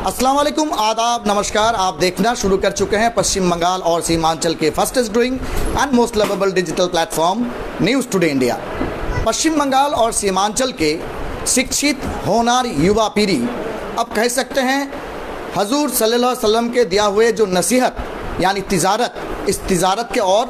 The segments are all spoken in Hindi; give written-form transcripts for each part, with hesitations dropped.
अस्सलाम वालेकुम, आदाब, नमस्कार। आप देखना शुरू कर चुके हैं पश्चिम बंगाल और सीमांचल के fastest growing and most lovable digital platform news today India. Paschim Bengal और सीमांचल के शिक्षित होनहार युवा पीढ़ी अब कह सकते हैं हजूर सल्लल्लाहु अलैहि वसल्लम के दिया हुए जो नसीहत यानी तिजारत, इस तिजारत के और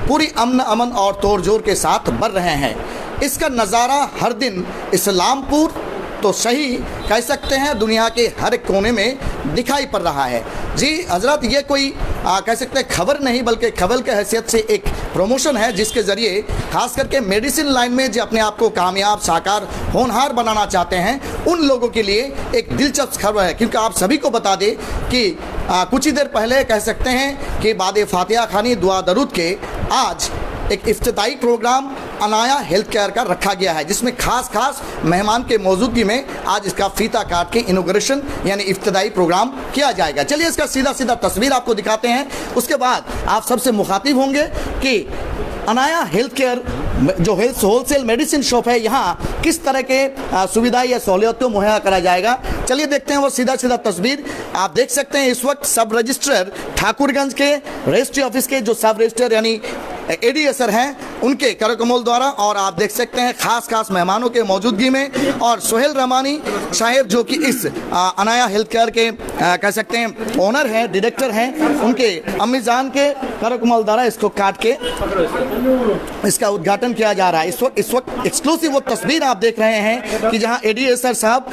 पूरी अमन और तोड़ जोड़ के साथ बढ़ रहे हैं। इसका नज़ारा हर दिन इस्लामपुर तो सही कह सकते हैं दुनिया के हर एक कोने में दिखाई पड़ रहा है। जी हजरत, ये कोई कह सकते हैं खबर नहीं बल्कि खबर के हैसियत से एक प्रमोशन है जिसके ज़रिए खास करके मेडिसिन लाइन में जो अपने आप को कामयाब, साकार, होनहार बनाना चाहते हैं उन लोगों के लिए एक दिलचस्प खबर है। क्योंकि आप सभी को बता दें कि कुछ ही देर पहले कह सकते हैं कि बाद फातिहा खानी दुआ दरूद के आज एक इफ्तिताई प्रोग्राम अनाया हेल्थ केयर का रखा गया है, जिसमें खास मेहमान के मौजूदगी में आज इसका फीता काट के इनॉग्रेशन यानी इफ्तिताई प्रोग्राम किया जाएगा। चलिए इसका सीधा तस्वीर आपको दिखाते हैं। उसके बाद आप सबसे मुखातिब होंगे कि अनाया हेल्थ केयर जो हेल्थ होलसेल मेडिसिन शॉप है, यहाँ किस तरह के सुविधाएं या सहूलियतों मुहैया करा जाएगा। चलिए देखते हैं वो सीधा तस्वीर। आप देख सकते हैं इस वक्त सब रजिस्ट्रार ठाकुरगंज के रजिस्ट्री ऑफिस के जो सब रजिस्ट्रार यानी एडीएसआर हैं उनके करकमल द्वारा, और आप देख सकते हैं खास मेहमानों के मौजूदगी में और सोहेल रहमानी साहेब जो कि इस अनाया हेल्थ केयर के कह सकते हैं ओनर हैं, डायरेक्टर हैं, उनके अम्मी जान के करकमल द्वारा इसको काट के इसका उद्घाटन किया जा रहा है। इस वक्त एक्सक्लूसिव वो तस्वीर आप देख रहे हैं कि जहां एडीएसआर साहब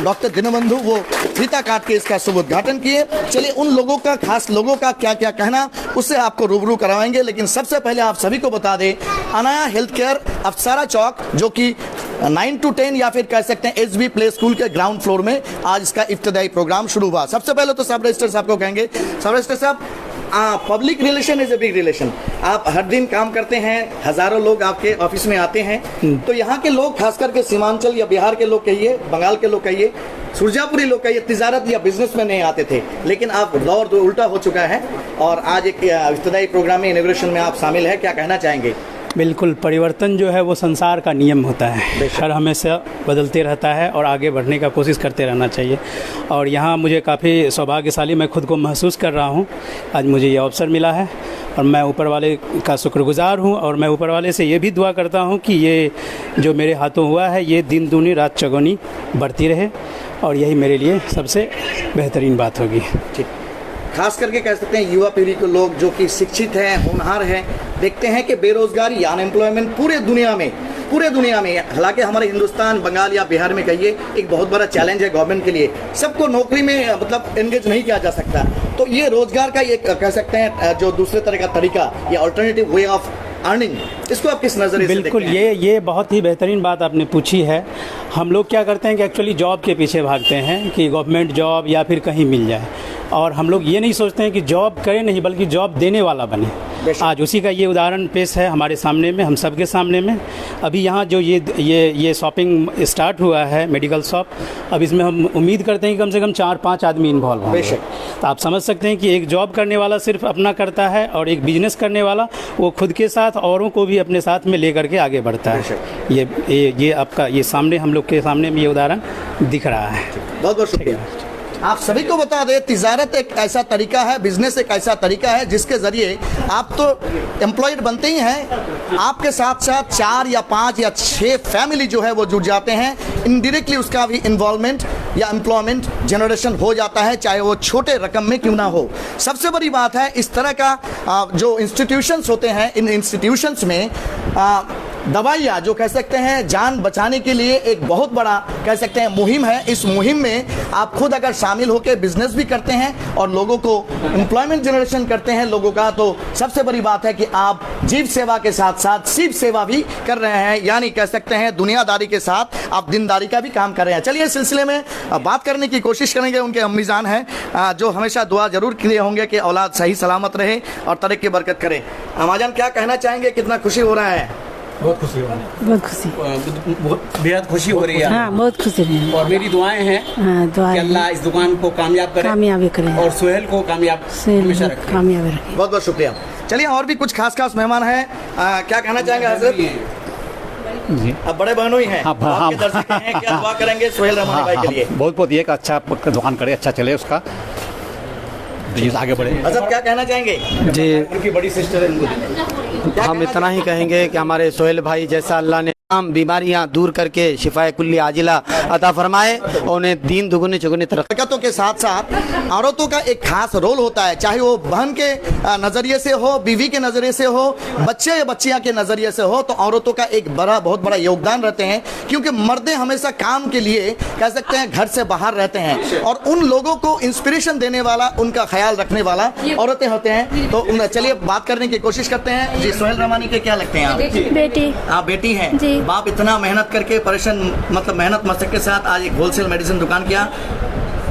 डॉक्टर दीनबंधु वो फीता काट के इसका शुभ उद्घाटन किए। चलिए उन लोगों का, खास लोगों का क्या क्या कहना उससे आपको रूबरू करवाएंगे, लेकिन सबसे पहले आप सभी को बता दें अनाया हेल्थ केयर अफसारा चौक जो कि 9 to 10 या फिर कह सकते हैं एसबी प्ले स्कूल के ग्राउंड फ्लोर में आज इसका इफ्तिदाई प्रोग्राम शुरू हुआ। सबसे पहले तो सब रजिस्टर साहब को कहेंगे, सब रजिस्टर साहब, public relation is a big relation. आप हर दिन काम करते हैं, हजारों लोग आपके ऑफिस में आते हैं, तो यहाँ के लोग खास करके सीमांचल या बिहार के लोग कहिए, बंगाल के लोग कहिए, सुरजापुरी लोग कहिए, तिजारत या बिजनेस में नहीं आते थे, लेकिन अब दौर तो उल्टा हो चुका है और आज एक इफ्तिदाई प्रोग्राम में इनॉग्रेशन में आप शामिल है, क्या कहना चाहेंगे? बिल्कुल, परिवर्तन जो है वो संसार का नियम होता है, हर हमेशा बदलते रहता है और आगे बढ़ने का कोशिश करते रहना चाहिए। और यहाँ मुझे काफ़ी सौभाग्यशाली मैं खुद को महसूस कर रहा हूँ, आज मुझे ये अवसर मिला है और मैं ऊपर वाले का शुक्रगुजार हूँ। और मैं ऊपर वाले से ये भी दुआ करता हूँ कि ये जो मेरे हाथों हुआ है ये दिन दूनी रात चौगुनी बढ़ती रहे और यही मेरे लिए सबसे बेहतरीन बात होगी। ठीक, खास करके कह सकते हैं युवा पीढ़ी के लोग जो कि शिक्षित हैं, होनहार हैं, देखते हैं कि बेरोजगारी या अनएम्प्लॉयमेंट पूरे दुनिया में, हालांकि हमारे हिंदुस्तान, बंगाल या बिहार में कहिए एक बहुत बड़ा चैलेंज है गवर्नमेंट के लिए, सबको नौकरी में मतलब एंगेज नहीं किया जा सकता। तो ये रोजगार का एक कह सकते हैं जो दूसरे तरह का तरीका या अल्टरनेटिव वे ऑफ अर्निंग, इसको आप किस नज़रिए से देखते हैं? बिल्कुल, ये बहुत ही बेहतरीन बात आपने पूछी है। हम लोग क्या करते हैं कि एक्चुअली जॉब के पीछे भागते हैं कि गवर्नमेंट जॉब या फिर कहीं मिल जाए, और हम लोग ये नहीं सोचते हैं कि जॉब करें नहीं बल्कि जॉब देने वाला बने। आज उसी का ये उदाहरण पेश है हमारे सामने में, हम सबके सामने में। अभी यहाँ जो ये शॉपिंग स्टार्ट हुआ है मेडिकल शॉप, अब इसमें हम उम्मीद करते हैं कि कम से कम 4-5 आदमी इन्वॉल्व होंगे। तो आप समझ सकते हैं कि एक जॉब करने वाला सिर्फ अपना करता है और एक बिजनेस करने वाला वो खुद के साथ औरों को भी अपने साथ में लेकर के आगे बढ़ता है। ये आपका ये सामने हम लोग के सामने में ये उदाहरण दिख रहा है। बहुत बहुत शुक्रिया। आप सभी को बता दें तिजारत एक ऐसा तरीका है, बिजनेस एक ऐसा तरीका है जिसके ज़रिए आप तो एम्प्लॉयड बनते ही हैं, आपके साथ साथ 4 या 5 या 6 फैमिली जो है वो जुड़ जाते हैं, इनडायरेक्टली उसका भी इन्वॉल्वमेंट या एम्प्लॉयमेंट जनरेशन हो जाता है, चाहे वो छोटे रकम में क्यों ना हो। सबसे बड़ी बात है इस तरह का जो इंस्टीट्यूशंस होते हैं, इन इंस्टीट्यूशंस में दवाइयाँ जो कह सकते हैं जान बचाने के लिए एक बहुत बड़ा कह सकते हैं मुहिम है। इस मुहिम में आप खुद अगर शामिल होकर बिजनेस भी करते हैं और लोगों को एम्प्लॉयमेंट जनरेशन करते हैं लोगों का, तो सबसे बड़ी बात है कि आप जीव सेवा के साथ साथ शिव सेवा भी कर रहे हैं, यानी कह सकते हैं दुनियादारी के साथ आप दीनदारी का भी काम कर रहे हैं। चलिए इस सिलसिले में बात करने की कोशिश करेंगे। उनके अम्मीजान हैं जो हमेशा दुआ जरूर किए होंगे कि औलाद सही सलामत रहे और तरक्की बरकत करे। अम्माजान क्या कहना चाहेंगे, कितना खुशी हो रहा है? बहुत खुशी हो रही है, बहुत खुशी, बेहद खुशी हो रही है। हाँ, बहुत खुशी है। और मेरी दुआएं हैं कि अल्लाह इस दुकान को कामयाब करे, कामयाबी करे और सोहेल को कामयाब हमेशा रखे। कामयाब रखे। बहुत बहुत शुक्रिया। चलिए और भी कुछ खास मेहमान हैं, क्या कहना चाहेंगे हजरत? जी। अब बड़े बहनों ही हैं, हाँ, तो आपके हाँ। दर्शक हैं, क्या दुआ करेंगे सोहेल रमानी भाई के लिए? बहुत बहुत ये कि अच्छा दुकान करे, अच्छा चले उसका, बिजनेस आगे बढ़े। अजब क्या कहना चाहेंगे? जी, उनकी बड़ी सिस्टर है, हम इतना ही कहेंगे कि हमारे सोहेल भाई जैसा अल्लाह ने तमाम बीमारियां दूर करके शिफाए कुल्ली आजिला अता फरमाए और उन्हें दीन दुगुनी चुगुनी तरक्की। बरकतों के साथ साथ औरतों का एक खास रोल होता है, चाहे वो बहन के नज़रिए से हो, बीवी के नज़रिए से हो, बच्चे या बच्चियां के नज़रिए से हो, तो औरतों का एक बहुत बड़ा योगदान रहते हैं, क्योंकि मर्दे हमेशा काम के लिए कह सकते हैं घर से बाहर रहते हैं, और उन लोगों को इंस्पिरेशन देने वाला, उनका ख्याल रखने वाला औरतें होते हैं। तो चलिए बात करने की कोशिश करते हैं। जी, सोहेल रमानी के क्या लगते हैं आप? बेटी। आप बेटी हैं? जी। बाप इतना मेहनत करके परेशान, मतलब मेहनत मशक्कत के साथ आज एक होलसेल मेडिसिन दुकान किया,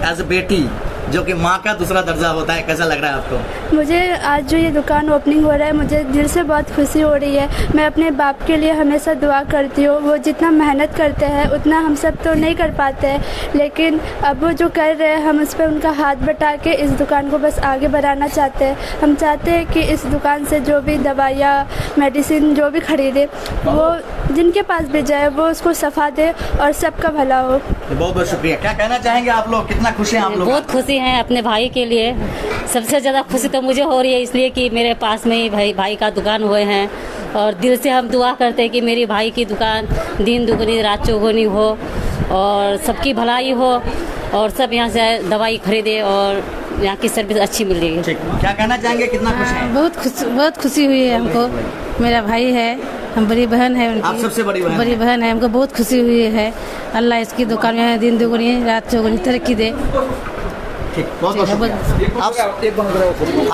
एज ए बेटी जो कि माँ का दूसरा दर्जा होता है, कैसा लग रहा है आपको? मुझे आज जो ये दुकान ओपनिंग हो रहा है, मुझे दिल से बहुत खुशी हो रही है। मैं अपने बाप के लिए हमेशा दुआ करती हूँ। वो जितना मेहनत करते हैं उतना हम सब तो नहीं कर पाते हैं, लेकिन अब वो जो कर रहे हैं हम उस पर उनका हाथ बटा के इस दुकान को बस आगे बढ़ाना चाहते हैं। हम चाहते हैं कि इस दुकान से जो भी दवाइयाँ, मेडिसिन जो भी खरीदे, वो जिनके पास भी जाए वो उसको सफा दे और सबका भला हो। बहुत बहुत शुक्रिया। क्या कहना चाहेंगे आप लोग? कितना खुश हैं आप लोग? बहुत खुशी हैं अपने भाई के लिए। सबसे ज़्यादा खुशी तो मुझे हो रही है इसलिए कि मेरे पास में ही भाई का दुकान हुए हैं, और दिल से हम दुआ करते हैं कि मेरी भाई की दुकान दिन दुगनी रात चौगुनी हो और सबकी भलाई हो और सब यहाँ से दवाई खरीदे और यहाँ की सर्विस अच्छी मिल रही है। ठीक। क्या कहना चाहेंगे? कितना खुश हैं? बहुत खुशी हुई है हमको। मेरा भाई है, हम बड़ी बहन है उनकी। आप सबसे बड़ी बहन? बड़ी बहन है, हमको बहुत खुशी हुई है। अल्लाह इसकी दुकान में दिन दुगनी रात चौगुनी तरक्की दे। बहुत बहुत शुक्रिया।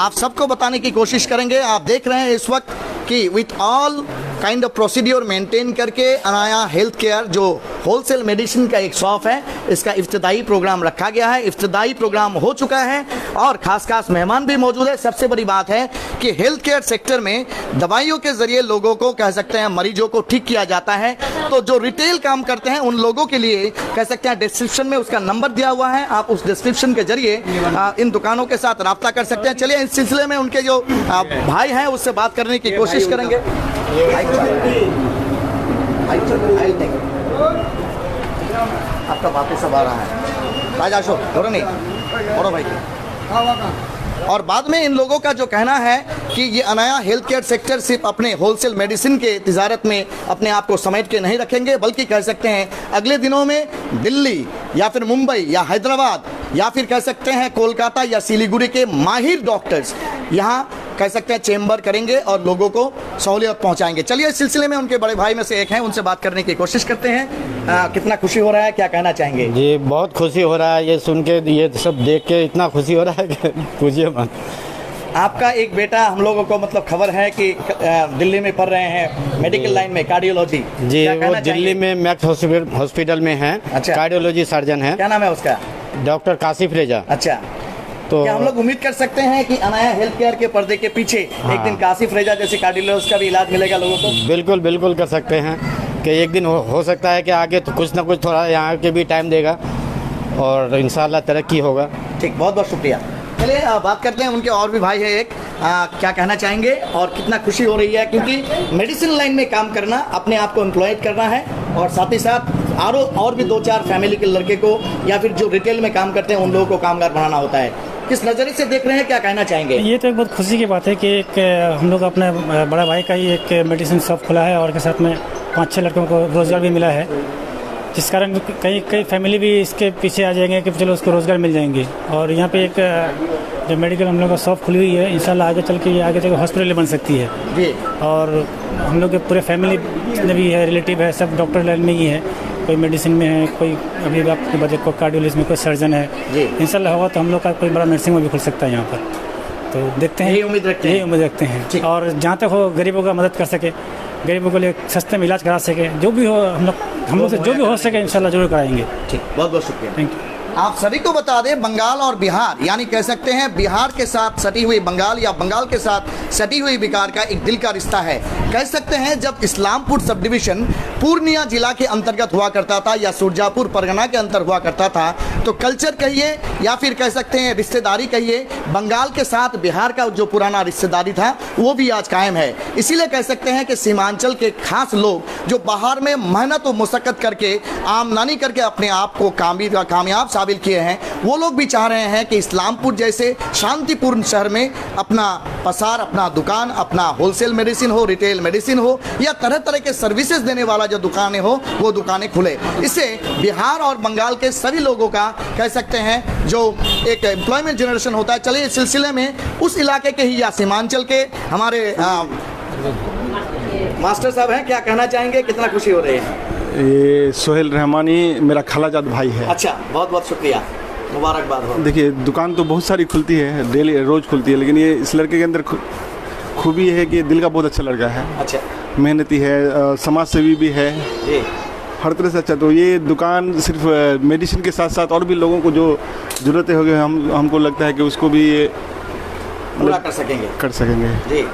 आप सबको बताने की कोशिश करेंगे। आप देख रहे हैं इस वक्त कि with all kind of procedure maintain करके अनाया हेल्थ केयर जो होलसेल मेडिसिन का एक शॉप है, इसका इफ्तिदाई प्रोग्राम रखा गया है। इफ्तिदाई प्रोग्राम हो चुका है और खास मेहमान भी मौजूद है। सबसे बड़ी बात है कि हेल्थ केयर सेक्टर में दवाइयों के जरिए लोगों को कह सकते हैं मरीजों को ठीक किया जाता है। तो जो रिटेल काम करते हैं उन लोगों के लिए कह सकते हैं डिस्क्रिप्शन में उसका नंबर दिया हुआ है, आप उस डिस्क्रिप्शन के जरिए इन दुकानों के साथ रब्ता कर सकते हैं। चलिए इस सिलसिले में उनके जो भाई हैं उससे बात करने की कोशिश करेंगे। आपका वापस सब आ रहा है राजा अशोक धोरो नहीं और भाई। और बाद में इन लोगों का जो कहना है कि ये अनाया हेल्थ केयर सेक्टर सिर्फ अपने होलसेल मेडिसिन के तिजारत में अपने आप को समेट के नहीं रखेंगे, बल्कि कह सकते हैं अगले दिनों में दिल्ली या फिर मुंबई या हैदराबाद या फिर कह सकते हैं कोलकाता या सिलीगुड़ी के माहिर डॉक्टर्स यहाँ कह सकते हैं चेंबर करेंगे और लोगों को सहूलियत पहुंचाएंगे। चलिए इस सिलसिले में उनके बड़े भाई में से एक हैं, उनसे बात करने की कोशिश करते हैं। कितना खुशी हो रहा है, क्या कहना चाहेंगे? जी बहुत खुशी हो रहा है ये सुन के, ये सब देख के इतना खुशी हो रहा है कि पूछिए मत। आपका एक बेटा हम लोगों को मतलब खबर है कि दिल्ली में पढ़ रहे हैं मेडिकल लाइन में कार्डियोलॉजी। जी वो दिल्ली में मैक्स हॉस्पिटल में है। अच्छा। कार्डियोलॉजी सर्जन है। क्या नाम है उसका? डॉक्टर कासिफ रेजा। अच्छा, तो क्या हम लोग उम्मीद कर सकते हैं कि अनाया हेल्थ केयर के पर्दे के पीछे एक दिन कासिफ रेजा जैसे कार्डियोलॉजिस्ट का भी इलाज मिलेगा लोगों को? बिल्कुल बिल्कुल कर सकते हैं कि एक दिन हो सकता है कि आगे तो कुछ ना कुछ थोड़ा यहाँ के भी टाइम देगा और इंशाल्लाह तरक्की होगा। ठीक, बहुत बहुत शुक्रिया। चलिए बात करते हैं उनके और भी भाई है एक, क्या कहना चाहेंगे और कितना खुशी हो रही है, क्योंकि मेडिसिन लाइन में काम करना अपने आप को एम्प्लॉयड करना है और साथ ही साथ और भी 2-4 फैमिली के लड़के को या फिर जो रिटेल में काम करते हैं उन लोगों को कामगार बनाना होता है। किस नज़रिए से देख रहे हैं, क्या कहना चाहेंगे? ये तो एक बहुत खुशी की बात है कि एक हम लोग अपने बड़ा भाई का ही एक मेडिसिन शॉप खुला है और के साथ में 5-6 लड़कों को रोज़गार भी मिला है, जिस कारण कई फैमिली भी इसके पीछे आ जाएंगे कि चलो उसको रोज़गार मिल जाएंगे। और यहाँ पे एक जो मेडिकल हम लोग का शॉप खुली हुई है, इंशाल्लाह आगे चल के ये आगे चल के हॉस्पिटल बन सकती है जी। और हम लोग के पूरे फैमिली जितने भी है रिलेटिव है सब डॉक्टर लाइन में ही है, कोई मेडिसिन में है, कोई अभी आपके बजट को कार्डियोलॉजिस्ट में, कोई सर्जन है। इंशाल्लाह होगा तो हम लोग का कोई बड़ा नर्सिंग होम भी खुल सकता है यहाँ पर। तो देखते हैं, यही उम्मीद रखते हैं और जहाँ तक हो गरीबों का मदद कर सके, गरीबों के लिए सस्ते में इलाज करा सके, जो भी हो हम लोग से जो भी हो सके इंशाल्लाह जरूर कराएंगे। ठीक, बहुत बहुत शुक्रिया। Thank you. आप सभी को बता दें, बंगाल और बिहार, यानी कह सकते हैं बिहार के साथ सटी हुई बंगाल या बंगाल के साथ सटी हुई बिहार का एक दिल का रिश्ता है। कह सकते हैं जब इस्लामपुर सब डिवीजन पूर्णिया जिला के अंतर्गत हुआ करता था या सुरजापुर परगना के अंतर हुआ करता था, तो कल्चर कहिए या फिर कह सकते हैं रिश्तेदारी कहिए, बंगाल के साथ बिहार का जो पुराना रिश्तेदारी था वो भी आज कायम है। इसीलिए कह सकते हैं कि सीमांचल के खास लोग जो बाहर में मेहनत और मुशक्कत करके आमदनी करके अपने आप को कामयाब साबित किए हैं, वो लोग भी चाह रहे हैं कि इस्लामपुर जैसे शांतिपूर्ण शहर में अपना पसार, अपना दुकान, अपना होलसेल मेडिसिन हो, रिटेल मेडिसिन हो या तरह तरह के सर्विसेज देने वाला जो दुकानें हो वो दुकानें खुले। इससे बिहार और बंगाल के सभी लोगों का कह सकते हैं जो एक एम्प्लॉयमेंट जनरेशन होता है। चलिए इस सिलसिले में उस इलाके के ही या सीमांचल के हमारे मास्टर साहब हैं, क्या कहना चाहेंगे, कितना खुशी हो रही है? ये सोहेल रहमानी मेरा खालाजाद भाई है। अच्छा, बहुत बहुत शुक्रिया, मुबारकबाद हो। देखिए दुकान तो बहुत सारी खुलती है, डेली रोज़ खुलती है, लेकिन ये इस लड़के के अंदर खूबी है कि दिल का बहुत अच्छा लड़का है। अच्छा, मेहनती है, समाज सेवी भी है, हर तरह से अच्छा। तो ये दुकान सिर्फ मेडिसिन के साथ साथ और भी लोगों को जो ज़रूरतें होगी हमको लगता है कि उसको भी पूरा कर सकेंगे जी।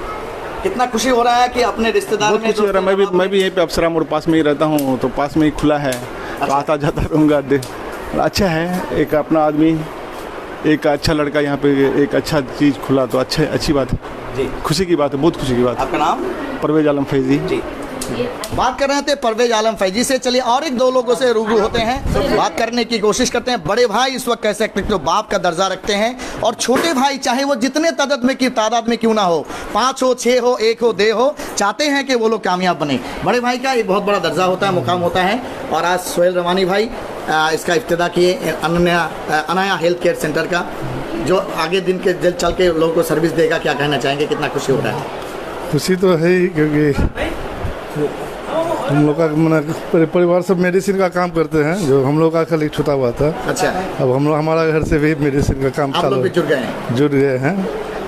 कितना खुशी हो रहा है कि अपने रिश्तेदार में खुशी हो रहा है। मैं भी यहीं पे अफसरा मोड़ पास में ही रहता हूँ, तो पास में ही खुला है। अच्छा। तो आता जाता रहूँगा। अच्छा है, एक अपना आदमी, एक अच्छा लड़का यहाँ पे एक अच्छा चीज़ खुला, तो अच्छी बात है जी, खुशी की बात है, बहुत खुशी की बात है। आपका नाम? परवेज आलम फैजी जी। बात कर रहे थे परवेज आलम फैजी से। चलिए और एक दो लोगों से रूबरू होते हैं, बात करने की कोशिश करते हैं। बड़े भाई इस वक्त कह सकते हैं जो बाप का दर्जा रखते हैं, और छोटे भाई चाहे वो जितने तादाद में क्यों ना हो, 5 हो, 6 हो, 1 हो, 2 हो, चाहते हैं कि वो लोग कामयाब बने। बड़े भाई का एक बहुत बड़ा दर्जा होता है, मुकाम होता है। और आज सोहेल रवानी भाई इसका इफ्तिदा किए अनाया हेल्थ केयर सेंटर का, जो आगे दिन के जल्द चल के लोगों को सर्विस देगा। क्या कहना चाहेंगे, कितना खुशी हो रहा है? खुशी तो है ही, क्योंकि हम लोग का परिवार सब मेडिसिन का काम करते हैं, जो हम लोग का कल एक छूटा हुआ था। अच्छा, अब हम लोग हमारा घर से भी मेडिसिन का काम चालू, जुड़ गए हैं।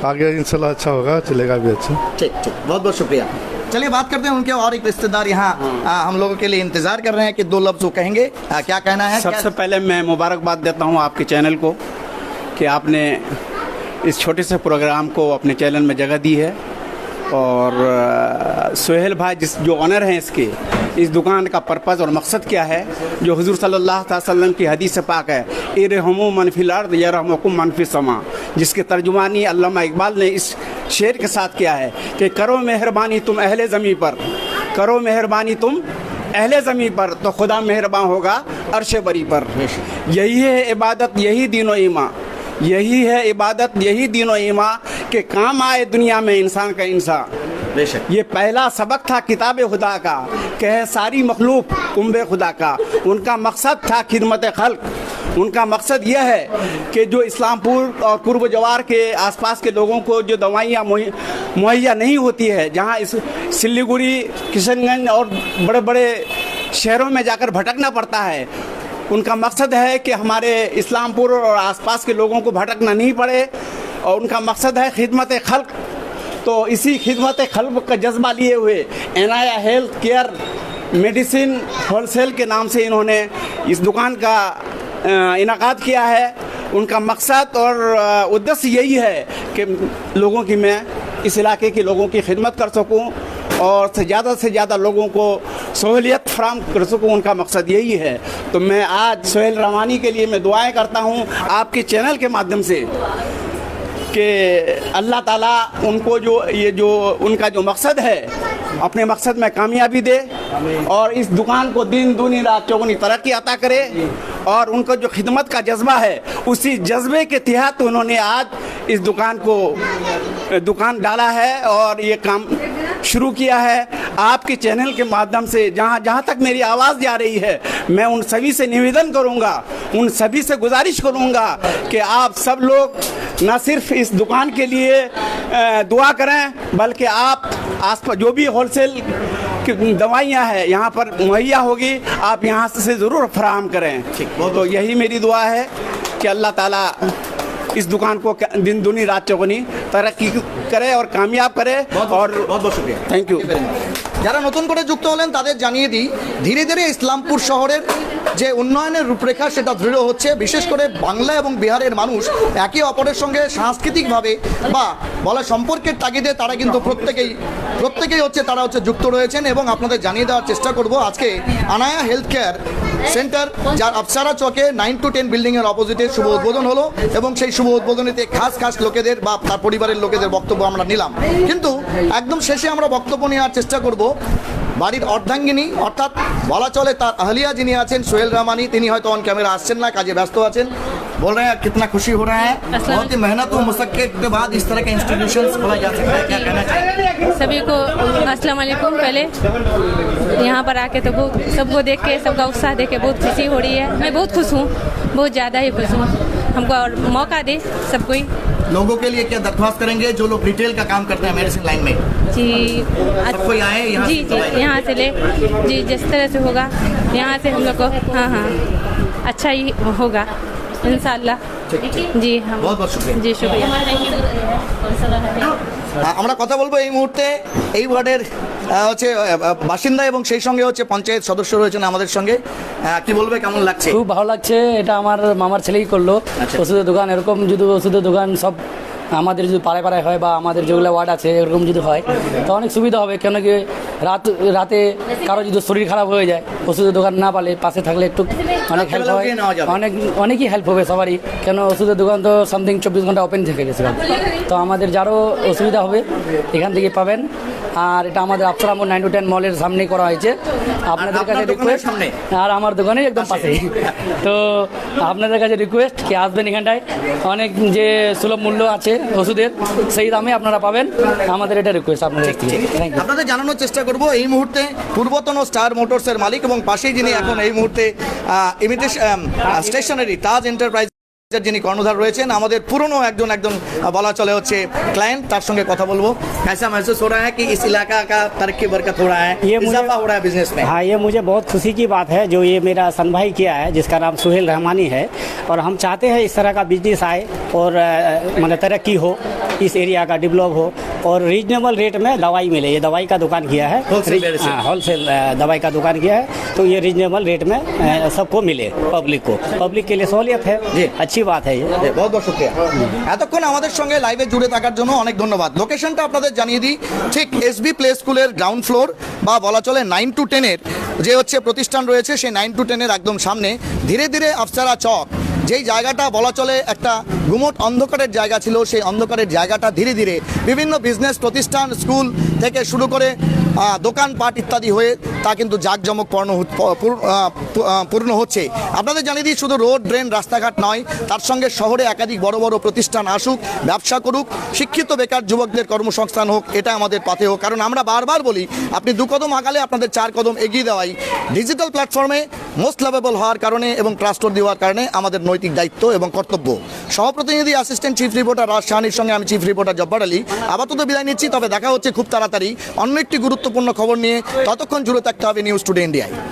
आगे इंशाल्लाह अच्छा होगा, चलेगा भी अच्छा। ठीक, बहुत बहुत शुक्रिया। चलिए बात करते हैं उनके और एक रिश्तेदार यहाँ हम लोगों के लिए इंतजार कर रहे हैं कि 2 लफ्ज़ वो कहेंगे। क्या कहना है? सबसे पहले मैं मुबारकबाद देता हूँ आपके चैनल को कि आपने इस छोटे से प्रोग्राम को अपने चैनल में जगह दी है। और सोहेल भाई जो ऑनर हैं इसके, इस दुकान का पर्पज़ और मकसद क्या है, जो हुज़ूर सल्लल्लाहु अलैहि वसल्लम की हदीस पाक है, इरहमू मन फिल अर्द यरहमुकुम मन फिस समा, जिसके तर्जुमानी अल्लामा इकबाल ने इस शेर के साथ किया है कि करो मेहरबानी तुम अहले ज़मीं पर, करो मेहरबानी तुम अहले ज़मीं पर, तो खुदा मेहरबान होगा अर्श बरी पर। यही है इबादत, यही दीनो ईमा, यही है इबादत, यही दीनो ईमा के काम आए दुनिया में इंसान का इंसान। बेशक ये पहला सबक था किताब खुदा का, कहे सारी मखलूक कुंबे खुदा का। उनका मकसद था खिदमत खल्क। उनका मकसद यह है कि जो इस्लामपुर और पूर्व जवार के आसपास के लोगों को जो दवाइयाँ मुहैया नहीं होती है, जहाँ इस सिलीगुड़ी, किशनगंज और बड़े बड़े शहरों में जाकर भटकना पड़ता है, उनका मकसद है कि हमारे इस्लामपुर और आसपास के लोगों को भटकना नहीं पड़े, और उनका मकसद है खिदमत खल्क। तो इसी खिदमत खल्क का जज्बा लिए हुए Anaya health care medicine wholesale के नाम से इन्होंने इस दुकान का इनाकाद किया है। उनका मकसद और उद्देश्य यही है कि लोगों की, मैं इस इलाके के लोगों की खिदमत कर सकूं और से ज़्यादा लोगों को सहूलियत फराहम कर सकूँ। उनका मकसद यही है। तो मैं आज सोहेल रवानी के लिए मैं दुआएं करता हूँ आपके चैनल के माध्यम से कि अल्लाह ताला उनको जो उनका जो मकसद है, अपने मकसद में कामयाबी दे, और इस दुकान को दिन दूनी रात चौगुनी तरक्की अता करे। और उनको जो खिदमत का जज्बा है, उसी जज्बे के तहत उन्होंने आज इस दुकान डाला है और ये काम शुरू किया है। आपके चैनल के माध्यम से जहाँ तक मेरी आवाज़ जा रही है, मैं उन सभी से निवेदन करूँगा, उन सभी से गुजारिश करूँगा कि आप सब लोग न सिर्फ इस दुकान के लिए दुआ करें, बल्कि आप आसपास जो भी होलसेल की दवाइयाँ हैं यहाँ पर मुहैया होगी, आप यहाँ से ज़रूर फराहम करें। तो यही मेरी दुआ है कि अल्लाह ताला इस दुकान को दिन दूनी रात चौगुनी तरक्की करे और कामयाब करे। और बहुत शुक्रिया, थैंक यू। যারা নতুন করে যুক্ত হলেন তাদের জানিয়ে দিই, ধীরে ধীরে ইসলামপুর শহরের যে উন্নয়নের রূপরেখা সেটা দৃঢ় হচ্ছে। বিশেষ করে বাংলা এবং বিহারের মানুষ একে অপরের সঙ্গে সাংস্কৃতিকভাবে বা বলা সম্পর্কের তাগিদে তারা কিন্তু প্রত্যেকেই হচ্ছে তারা হচ্ছে যুক্ত রয়েছেন। এবং আপনাদের জানিয়ে দেওয়ার চেষ্টা করব আজকে আনায়া হেলথ কেয়ার সেন্টার যার আফসারা চকে 9 to 10 বিল্ডিংয়ের অপোজিটে শুভ উদ্বোধন হলো এবং সেই শুভ উদ্বোধনীতে খাস লোকেদের বা তার পরিবারের লোকেদের বক্তব্য আমরা নিলাম। কিন্তু একদম শেষে আমরা বক্তব্য নেওয়ার চেষ্টা করব বাড়ির অর্ধাঙ্গিনী অর্থাৎ বলা চলে তার আহলিয়া যিনি আছেন সোহেল রহমাनी, তিনি হয়তো অন ক্যামেরা আসছেন না, কাজে ব্যস্ত আছেন। बोल रहे हैं कितना खुशी हो रहा है, बहुत ही मेहनत और मुशक्कत के बाद इस तरह के इंस्टीट्यूशन खोला जा सकता है, क्या कहना चाहिए? सभी को अस्सलाम वालेकुम। पहले यहाँ पर आके तो बहुत सबको देख के सबका उत्साह देख के बहुत खुशी हो रही है। मैं बहुत खुश हूँ, बहुत ज़्यादा ही खुश हूँ। हमको और मौका दे सब कोई। लोगों के लिए क्या दरख्वास्त करेंगे जो लोग रिटेल का काम करते हैं मेडिसिन लाइन में? जी सब कोई आए यहाँ जी यहाँ से ले जी, जिस तरह से होगा यहाँ से हम लोग को हाँ अच्छा ही होगा इंशाल्लाह जी। हम बहुत शुक्रिया जी, शुक्रिया। আমরা কথা বলবো এই মুহূর্তে এই ওয়ার্ডের হচ্ছে বাসিন্দা এবং সেই সঙ্গে হচ্ছে পঞ্চায়েত সদস্য রয়েছেন আমাদের সঙ্গে। কি বলবে, কেমন লাগছে? খুব ভালো লাগছে। এটা আমার মামার ছেলেই করলো ওষুধের দোকান। এরকম যদি ওষুধের দোকান সব আমাদের যদি পাড়ায় হয় বা আমাদের যেগুলো ওয়ার্ড আছে এরকম যদি হয় তো অনেক সুবিধা হবে। কেন কি রাতে কারো যদি শরীর খারাপ হয়ে যায় ওষুধের দোকান না পালে পাশে থাকলে একটু অনেক হেল্প হয়, অনেকই হেল্প হবে সবারই। কেন ওষুধের দোকান তো সামথিং 24 ঘন্টা ওপেন থেকে গেছে, তো আমাদের যারও অসুবিধা হবে এখান থেকে পাবেন। আর এটা আমাদের আফসারা মোড় 9 to 10 মলের সামনেই করা হয়েছে। আপনাদের কাছে রিকোয়েস্ট, আর আমার দোকানের একদম পাশেই, তো আপনাদের কাছে রিকোয়েস্ট কি আসবেন এখানটায়। অনেক যে সুলভ মূল্য আছে ওষুধের সেই দামে আপনারা পাবেন, আমাদের এটা রিকোয়েস্ট আপনাদের কাছ থেকে। আপনাদের জানানোর চেষ্টা করব এই মুহূর্তে পূর্বতন স্টার মোটরসের মালিক এবং পাশেই যিনি এখন এই মুহূর্তে ইমিটেশন স্টেশনারি তাজ এন্টারপ্রাইজ যিনি কর্ণধার রয়েছেন, আমাদের পুরনো একজন বলা চলে হচ্ছে ক্লায়েন্ট, তার সঙ্গে কথা বলবো। कैसा महसूस हो रहा है कि इस इलाका का तरक्की बरकत हो रहा है, इजाफा हो रहा है बिजनेस में? हाँ, ये मुझे बहुत खुशी की बात है जो ये मेरा सन भाई किया है जिसका नाम सोहेल रहमानी है। और हम चाहते हैं इस तरह का बिजनेस आए और मतलब तरक्की हो, इस एरिया का डेवलप हो और रीजनेबल रेट में दवाई मिले। ये दवाई का दुकान किया है, होलसेल दवाई का दुकान किया है, तो ये रीजनेबल रेट में सबको मिले, पब्लिक के लिए सहूलियत है, अच्छी बात है ये। बहुत बहुत शुक्रिया। এতক্ষণ আমাদের সঙ্গে লাইভে জুড়ে থাকার জন্য অনেক ধন্যবাদ। লোকেশনটা আপনাদের জানিয়ে দিই, ঠিক এসবি প্লে স্কুলের গ্রাউন্ড ফ্লোর বা বলা চলে 9 to 10 এর যে হচ্ছে প্রতিষ্ঠান রয়েছে সেই 9 to 10 এর একদম সামনে ধীরে ধীরে আফসারা চক, যেই জায়গাটা বলা চলে একটা গুমট অন্ধকারের জায়গা ছিল, সেই অন্ধকারের জায়গাটা ধীরে ধীরে বিভিন্ন বিজনেস প্রতিষ্ঠান, স্কুল থেকে শুরু করে দোকানপাট ইত্যাদি হয়ে তা কিন্তু জাঁকজমক পূর্ণ হচ্ছে। আপনাদের জানিয়ে দিই শুধু রোড, ড্রেন, রাস্তাঘাট নয়, তার সঙ্গে শহরে একাধিক বড় বড় প্রতিষ্ঠান আসুক, ব্যবসা করুক, শিক্ষিত বেকার যুবকদের কর্মসংস্থান হোক, এটা আমাদের পাতে হোক। কারণ আমরা বারবার বলি আপনি 2 কদম আগালে আপনাদের 4 কদম এগিয়ে দেওয়াই ডিজিটাল প্ল্যাটফর্মে মোস্ট লাভেবল হওয়ার কারণে এবং ট্রাস্টওয়ার্দি হওয়ার কারণে আমাদের নৈতিক দায়িত্ব এবং কর্তব্য। সহপ্রতিনিধি অ্যাসিস্ট্যান্ট চিফ রিপোর্টার রাজ শাহানির সঙ্গে আমি চিফ রিপোর্টার জব্বার আলী আপাতত বিদায় নিচ্ছি। তবে দেখা হচ্ছে খুব তাড়াতাড়ি অন্য একটি গুরুত্বপূর্ণ খবর নিয়ে। ততক্ষণ জুড়ে থাকতে হবে নিউজ টুডে ইন্ডিয়ায়।